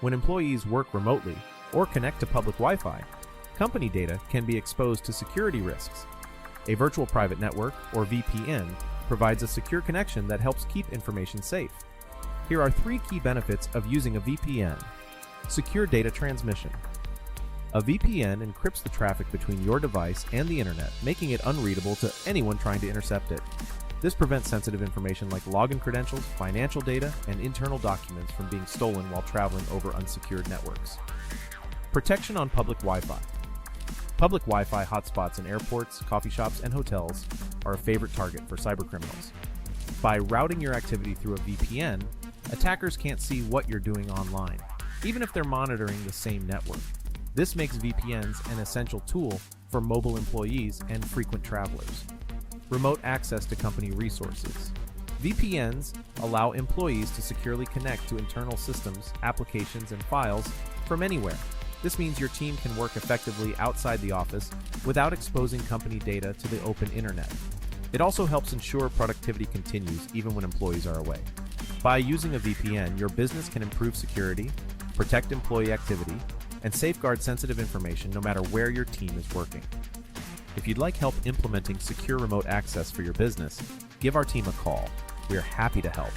When employees work remotely or connect to public Wi-Fi, company data can be exposed to security risks. A virtual private network, or VPN, provides a secure connection that helps keep information safe. Here are 3 key benefits of using a VPN. Secure data transmission. A VPN encrypts the traffic between your device and the internet, making it unreadable to anyone trying to intercept it. This prevents sensitive information like login credentials, financial data, and internal documents from being stolen while traveling over unsecured networks. Protection on public Wi-Fi. Public Wi-Fi hotspots in airports, coffee shops, and hotels are a favorite target for cybercriminals. By routing your activity through a VPN, attackers can't see what you're doing online, even if they're monitoring the same network. This makes VPNs an essential tool for mobile employees and frequent travelers. Remote access to company resources. VPNs allow employees to securely connect to internal systems, applications, and files from anywhere. This means your team can work effectively outside the office without exposing company data to the open internet. It also helps ensure productivity continues even when employees are away. By using a VPN, your business can improve security, protect employee activity, and safeguard sensitive information no matter where your team is working. If you'd like help implementing secure remote access for your business, give our team a call. We are happy to help.